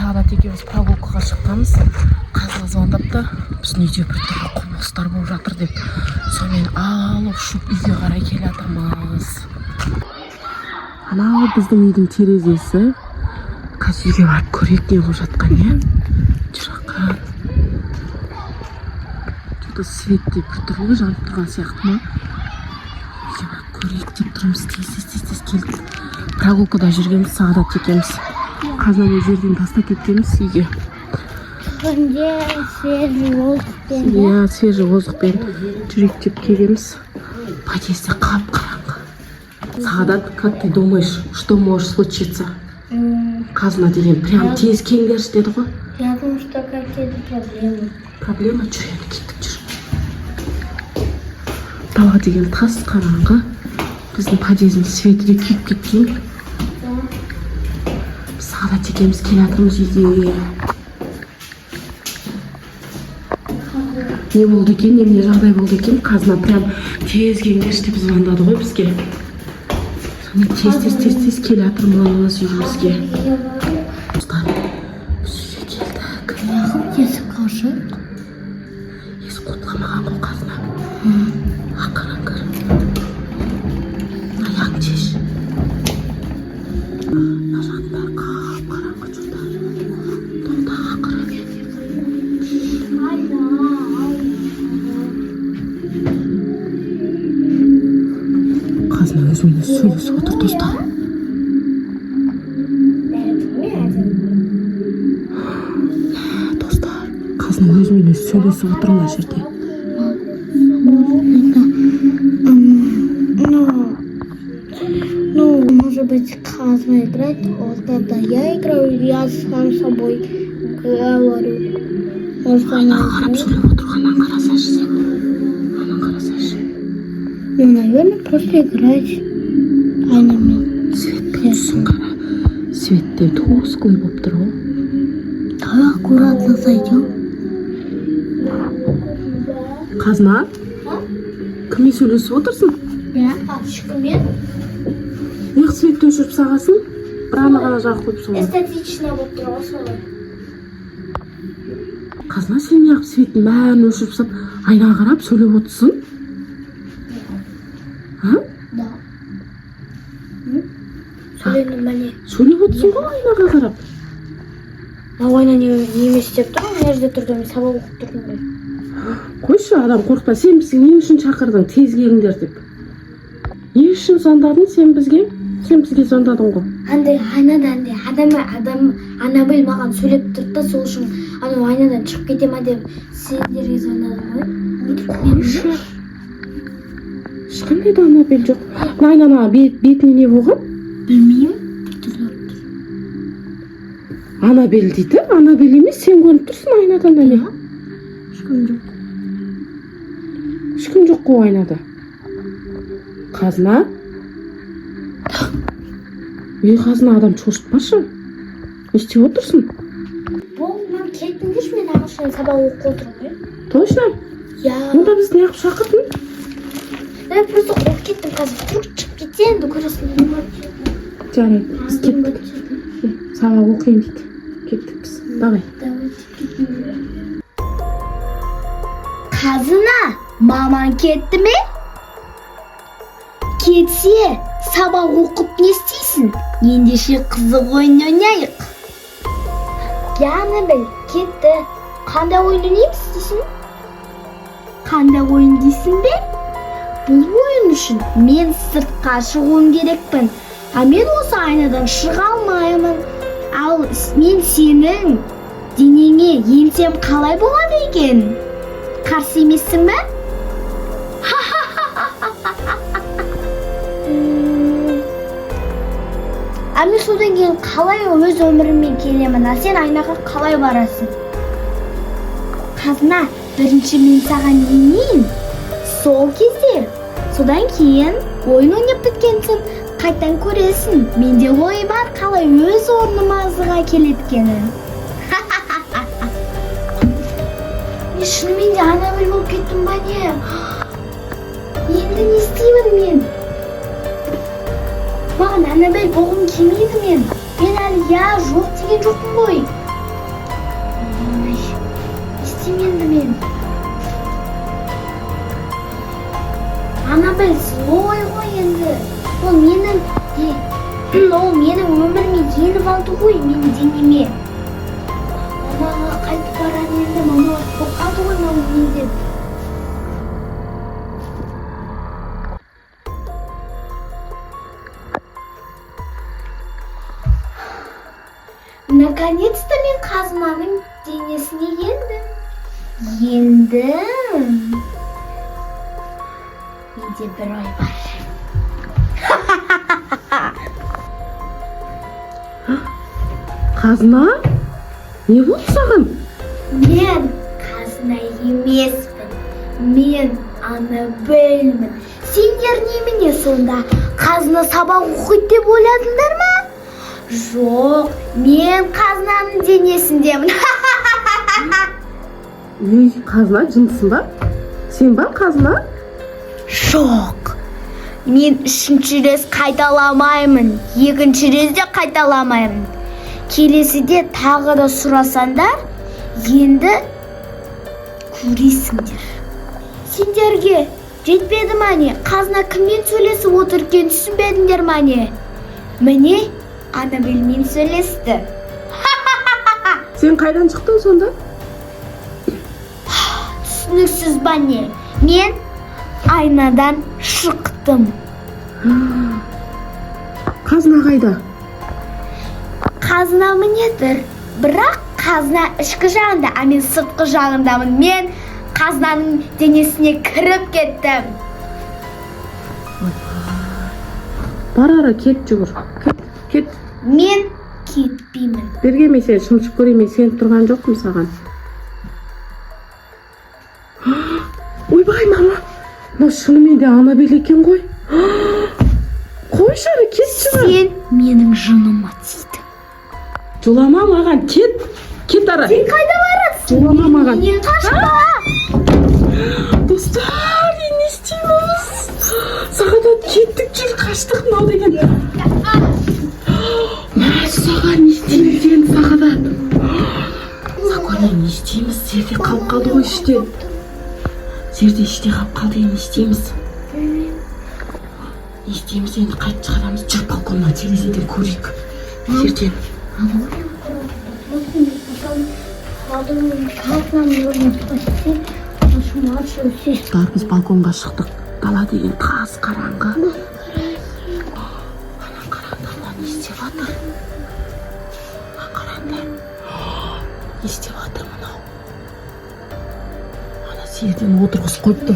Сағдат екеуміз прогулкаға шыққанбыз. Қазына звондап та, біздің үйде бір түрлі құбылыстар болып жатыр деп, сонымен алып ұшып үйге қарай келе жатырмыз. Анау біздің үйдің терезесі. Қазір үйге барып көрейік не болып жатқан, е? Жаққа. Что-то свет деп бір түрлі жанып тұрған сияқты ма? Үйге барып көрейік деп тұрмыз. Тез келдік. Прогулкада жүргенбіз, Сағдат екеуміз. Қазаны жерден тастап кеткенбіз үйге. Свежий воздухпен жүрейік деп келгенбіз. Подъезде қап-қараңғы. Сағдат, как ты думаешь, что может случиться? Қазына деген прям тез келіңдерші деді ғой. Я думаю, что какие-то проблемы. Проблема? Жүр, енді кеттік, жүр. Дала деген тас қараңғы. Біздің подъездің светі де күйіп кеткен. Сағдат екеуміз келе жатырмыз үйге. Не болды екен, не жағдай болды екен? Қазына прям тез келіңдерші деп звондады ғой бізге. Сонымен тез келе жатырмыз үйімізге. Достар, біз үйге келдік. Есік ашық. Есік қотламаған ғой Қазына. Ақырын. Аяғын шеш. Мына жағын бәрі қап-қараңғы жолдар. Тоқта ақырын. Қазына өзімен сөйлесіп отыр, достар. Достар, Қазына өзімен сөйлесіп отыр мына жерде. Может быть, Казна играет, вот когда я играю, я сам с собой говорю. Может, она Қарап сөйлеп отырғаннан қарасайшы сен. Анан қарасайшы. Ну, наверное, просто играть. Айнамен. Светпен түсін қара. Светте тусклый болып тұр ғой. Давай аккуратно зайдем. Қазына? Кіммен сөйлесіп отырсың? Я ашкымен. Неғып светті өшіріп сағасын? Біраны ғана жағып қойып соған. Эстетично болып тұр солай. Қазына, сен неғып светтің бәрін өшіріп сап, айнаға қарап сөйлеп отырсың? Да. Сөйледім бәне. Сөйлеп отырсың ғой айнаға қарап. Ауайна не емес деп тұр, мына жерде тұрдым, сабақ оқып тұрдым ғой. Қойшы, адам қорықпа, сен бізге не үшін шақырдың, тез келіңдер деп. Не үшін звондадың сен бізге? Сен бізге звондадың ғой. Айнадан Анабель маған сөйлеп тұрды да, сол үшін анау айнадан шығып кете ма деп сендерге звондадым ғой. Ешқандай да Анабель жоқ. Айнана бетіне не болған? Білмеймін. Анабель дейді. Анабель емес, сен көрініп тұрсың айнадан әле. Ешкім жоқ. Ешкім жоқ қой айнада. Қазына? Қазына, адам шошытпашы. Не істеп отырсың? Болман кеттіңдерші, мен ағылшын сабақ оқып отырмын ғой. Точно? Я. Онда біз неғып шақырдың? Я просто қорқып кеттім, қазір вдруг шығып кетсе, енді көресің. Жарайды, біз кеттік. Сабақ оқиын дейді. Кеттік біз. Давай. Қазына, маман кетті ме? Кетсе, сабақ оқып не істейсің? Ендеше қызық ойын ойнайық. Анабель, кетті. Қандай ойын ойнаймыз дейсің? Қандай ойын дейсің бе? Бұл ойын үшін мен сыртқа шығуым керекпін. Мен осы айнадан шыға алмаймын. Ал мен сенің денеңе енсем қалай болады екен? Қарсы емессің бе? Мен содан кейін қалай өз өміріммен келемін, а сен айнаға қалай барасың? Қазына, бірінші мен саған енейін. Сол кезде, содан кейін ойын ойнап біткенсің, қайтан көресің. Менде ой бар, қалай өз орныма азыға келеткенін. Мен шынымен де Анабель болып кеттім ба не? Енді не істеймін мен? Маған Анабель болғым келмейді мен. Мен әлі я жоқ деген жоқпын ғой. істеймін енді мен? Анабель злой ғой енді. Ол менің өміріме еніп алды ғой, менің денеме. Мамаға қайтып барады енді, мама қорқады ғой мамамен деп. Наконец-то мен қазынаның денесіне ендім. Менде бір ой бар. Қазына? Не болды саған? Мен қазына емеспін. Мен Анабельмін. Сендер немене сонда? Қазына сабақ оқиды деп ойладыңдар ма? Жоқ, мен қазынаның денесіндемін. Қазына жынсың ба? Сен ба қазына? Жоқ. Мен 3-ші рет қайталамаймын. 2-ші рет де қайталамаймын. Келесіде тағы да сұрасаңдар, енді көресіңдер. Сендерге жетпеді ма не? Қазына кіммен сөйлесіп отырген түсінбедіңдер ма не? Міне, Анабельмен сөйлесті. Сен қайдан шықтың сонда? Түсініксіз ба не? Мен айнадан шықтым. Қазына қайда? Қазына мінедір. Бірақ қазына ішкі жағында, а мен сыртқы жағындамын. Мен қазынаның денесіне кіріп кеттім. Бар ара, кет жүгір. Кет. Мен кетпеймін. Бергеме сен шымшып көрейме, сен тұрған жоқпын саған. Ойбай, мама. Мына шынымен де Анабель екен ғой. Қойшы ары, кет жүгір. Сен менің жыныма тидің. Жолама маған, кет. Кет ара. Сен қайда барасың? Жолама маған. Менен қашпа. Достар, не істейміз? Сағадат кеттік жүр, қаштық мынау деген. Саған не істейміз деген Сағадат? Сақона не істейміз? Жерде қалып қалды ғой іште. Жерде іште қалып қалды, не істейміз? Не істейміз енді қайт шығарамыз? Жүр балконнан терезеден көрейік. Жерден. Достар, біз балконға шықтық. Дала деген тас қараңғы. Ана қараңдар, не істеп жатыр? Ана қараңдар. Не істеп жатыр мынау? Ана жерден отырғыз қойыпты.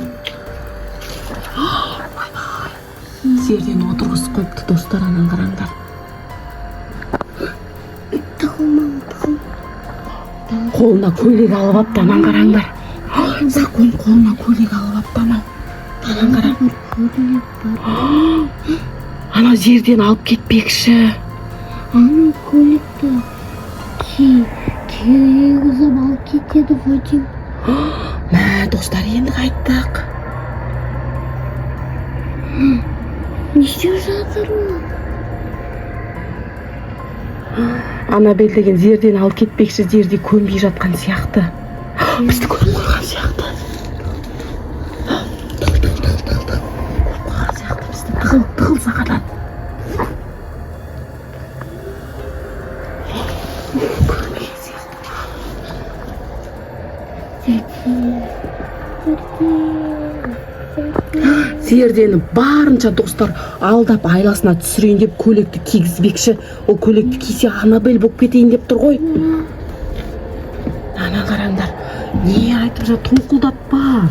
Жерден отырғыз қойыпты, достар, анан қараңдар. Қолына көйлек алып апты, анан қараңдар. Сақон қолына көйлек алып апты, анан. Анан қараң. Ана жерден алып кетпекші. Ана көйлекті кигізіп алып кетеді ғой деймін. Мә, достар, енді қайттық. Не істеп жатырмын? Анабель деген жерден алып кетпекші, жерде көнбей жатқан сияқты. Бізді көріп қойған сияқты. Қорққан сияқты бізді. Тығыл Сағадат. Көрмеген сияқты. Зердені барынша достар алдап айласына түсірейін деп көйлекті кигізбекші. Ол көйлекті кисе Анабель болып кетейін деп тұр ғой. Ана қараңдар. Не айтып жа, тоңқылдатпа.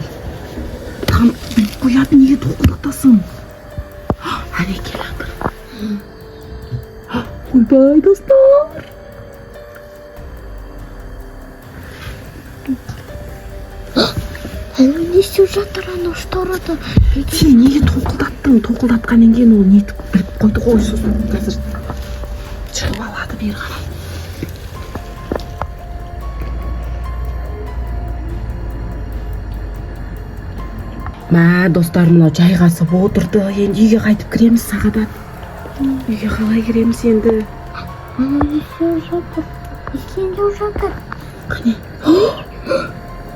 Там қояды, неге тоңқылдатасың? Әрекел аңғыр. Ойбай, достар. Не істеп жатыр анау шторада? Сен неге тоңқылдаттың? Тоңқылдатқаннан кейін ол не біліп қойды ғой, сосын қазір шығып алады бері қарай. Мә, достар, мынау жайғасып отырды. Енді үйге қайтып кіреміз, Сағадат. Үйге қалай кіреміз енді? Анау не істеп жатыр? Не істеп жатыр? Қане?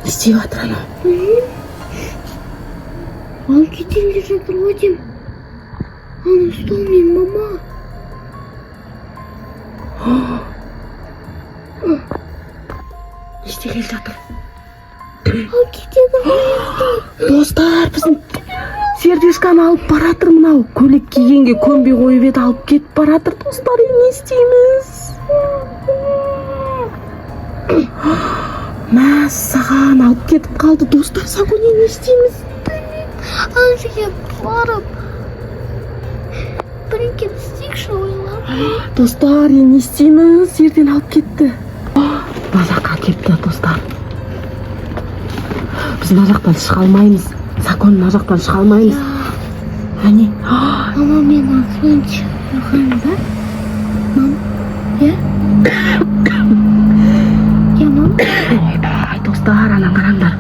Не істеп жатыр анау? Алып кетелер жатыр ғой деймін. Ана стол мен мама. Не істегелі жатыр? Алып кетеді ғой. Достар, біздің сердешканы алып баратыр мынау. Көйлек кигенге көнбей қойып еді, алып кетіп баратыр. Достар, не істейміз? Мәссаған, алып кетіп қалды. Достар, Сагоне, не істейміз? Ана жерге барып бірінке істейікші ойлап. Достар, не істейміз? Жерден алып кетті. Мына жаққа кетті, достар. Біз мына жақтан шыға алмаймыз. Сагон, мына жақтан шыға алмаймыз. Әне. Мама, мен ақырын шығарған ба? Мам, я? Я, мам? Ойбай, достар, ана қараңдар.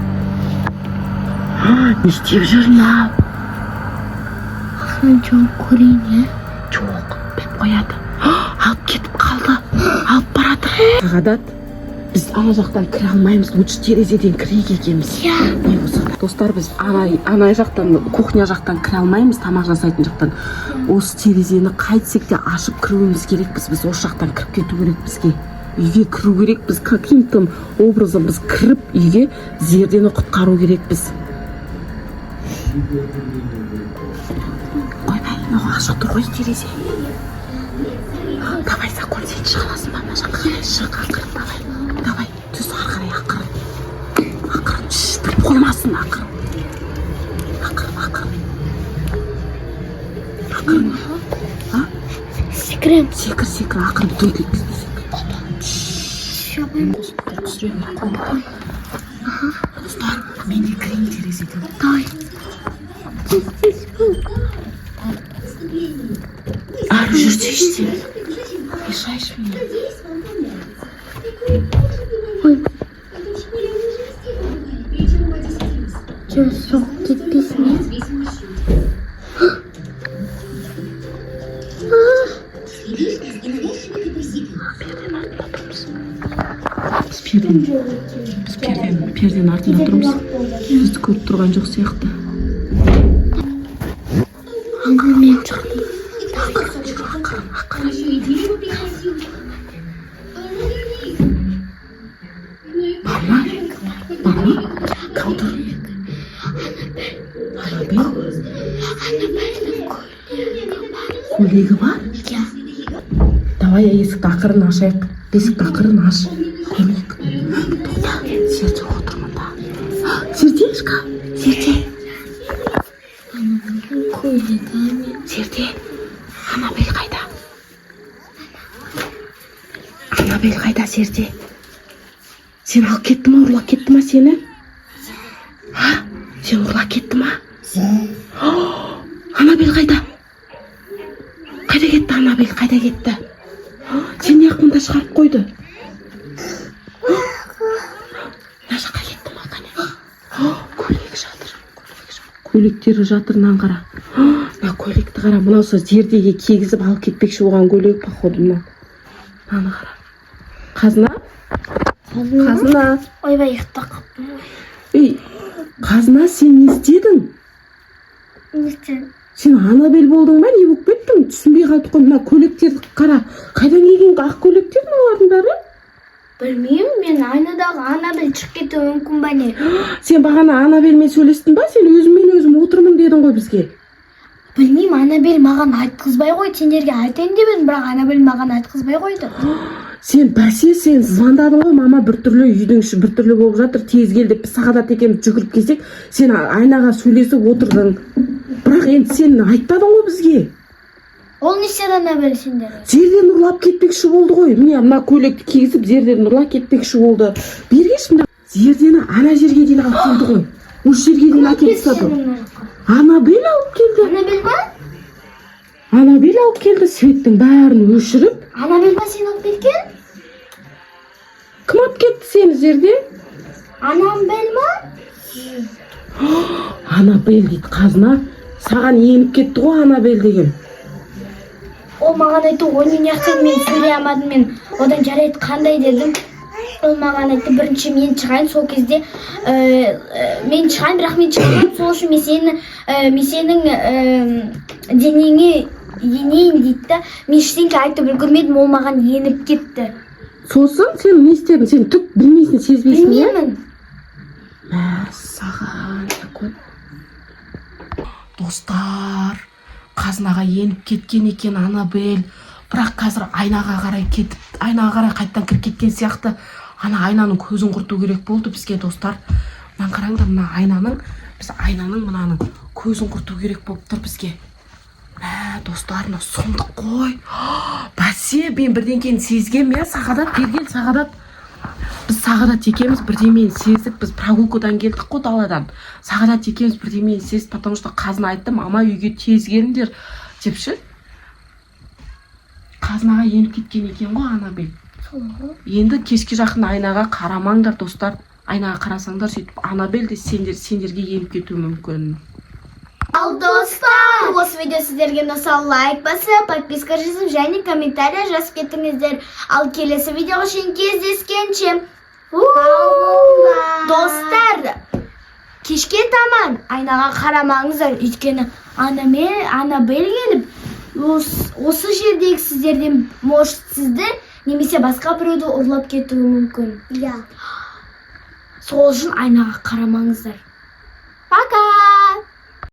Не істеп жүр мынау? Ақырын жауып көрейін, я? Жоқ, деп қояды. Алып кетіп қалды. Алып барады. Сағадат, біз ана жақтан кіре алмаймыз. Лучше терезеден кірейік екенбіз. Я. Не болса да. Достар, біз ана жақтан, кухня жақтан кіре алмаймыз, тамақ жасайтын жақтан. Осы терезені қайтсек те ашып кіруіміз керекпіз. Біз осы жақтан кіріп кету керек бізге. Үйге кіру керек, біз каким-то образом біз кіріп үйге Зердені құтқару керекпіз. Ойбай, мынау ашық тұр ғой терезе. Давай, Сагон, сен шыға аласың ба? Мына жаққа қарай шық, ақырын, давай, түс ары қарай, ақырын, біліп қоймасын, ақырын. Секірем. Секір, ақырын, дөйдік бізде секір. Шабайым. Достар, мен де кірейін терезеден. Давай. Тез. Ары жүрсе ішсе. Мешаешь мне. Ой. Че, соғып кетпесін, е? Біз перденің артында тұрмыз. Бізді көріп тұрған жоқ сияқты. Аңғыл мен шығып. Ақырын. Мама? Калды? Анабель? Көйлегі бар? Я. Давай есікті ақырын ашайық. Бесікті ақырын аш. Көйлек. Тоқта, Серде отыр мұнда. Сердешка? Серде? Анабель көйлегі мен. Серде? Анабель қайда? Анабель қайда, Серде? Сен алып кетті ма, ұрлап кетті ма сені? Сен ұрлап кетті ма? Анабель қайда? Қайда кетті Анабель, қайда кетті? Сен не мұнда шығарып қойды? Мына жаққа кетті ма, қане? Көйлегі жатыр. Көйлектері жатырынан қара. Мына көйлекті қара, мынаусы Зердеге кигізіп алып кетпекші болған көйлек, походу мынау. Мынаны қара. Қазына? Ойбай, ұйықтап қалыппын ғой. Ей, Қазына, сен не істедің? Не істедім? Сен Анабель болдың ба, не болып кеттің? Түсінбей қалдық қой, мына көйлектерді қара. Қайдан келген ақ көйлектер мыналардың бәрі? Білмеймін, мен айнадағы Анабель шығып кетуі мүмкін ба не? Сен бағана Анабельмен сөйлестің ба? Сен өзім отырмын дедің ғой бізге. Білмеймін, Анабель маған айтқызбай қойды. Сендерге айтайын деп едім, бірақ Анабель маған айтқызбай қойды. Сен звондадың ғой, мама біртүрлі үйдің іші біртүрлі болып жатыр, тез кел деп біз Сағадат екеуміз жүгіріп келсек, сен айнаға сөйлесіп отырдың. Бірақ енді сен айтпадың ғой бізге. Ол не істеді Анабель сендерге? Зерден ұрлап кетпекші болды ғой. Міне мына көйлекті кигізіп Зерден ұрлап кетпекші болды. Бергеші мына Зердені ана жерге дейін алып келді ғой. Осы жерге дейін әкеліп тастады. Анабель алып келді. Анабель ба? Анабель алып келді, светтің бәрін өшіріп. Анабель ба сен алып кеткен? Кім алып кетті сені Зерде? Анабель ма? Анабель дейді, Қазына. Саған еніп кетті ғой Анабель деген. Ол маған айтты, ойнын яқтан мен сөйлей алмадым, мен одан жарайды қандай дедім. Ол маған айтты, бірінші мен шығайын, сол кезде мен шығайын, бірақ мен шығамын, сол үшін мен сенің денеңе енейін дейді да. Мен ештеңке айтып үлгермедім, ол маған еніп кетті. Сосын сен не істедің? Сен түк білмейсің, сезбейсің, Білмеймін. Мәссаған, такой. Достар, қазынаға еніп кеткен екен Анабель. Бірақ қазір айнаға қарай қайттан кіріп кеткен сияқты. Ана айнаның көзін құрту керек болды бізге, достар. Мынаны қараңдар, біз айнаның мынаның көзін құрту керек болып тұр бізге. Достар, мына сұмдық қой. Бәсе, мен бірдеңкені сезгем, Сағадат берген, Сағадат. Біз Сағадат екеуміз бірдемені сездік, біз прогулкадан келдік қой даладан. Сағадат екеуміз бірдемені сездік, потому что Қазына айтты, мама үйге тез келіңдер депші. Қазынаға еніп кеткен екен ғой Анабель. Енді кешке жақын айнаға қарамаңдар, достар. Айнаға қарасаңдар, сөйтіп Анабель де сендерге еніп кетуі мүмкін. Ал достар, осы видео сіздерге ұнаса лайк басып, подписка жазып және комментария жазып кетіңіздер. Ал келесі видеоға шейін кездескенше. Достар, кешке таман айнаға қарамаңыздар, өйткені Анабель келіп, осы жердегі сіздерден может сізді немесе басқа біреуді ұрлап кетуі мүмкін. Сол үшін айнаға қарамаңыздар. Пока!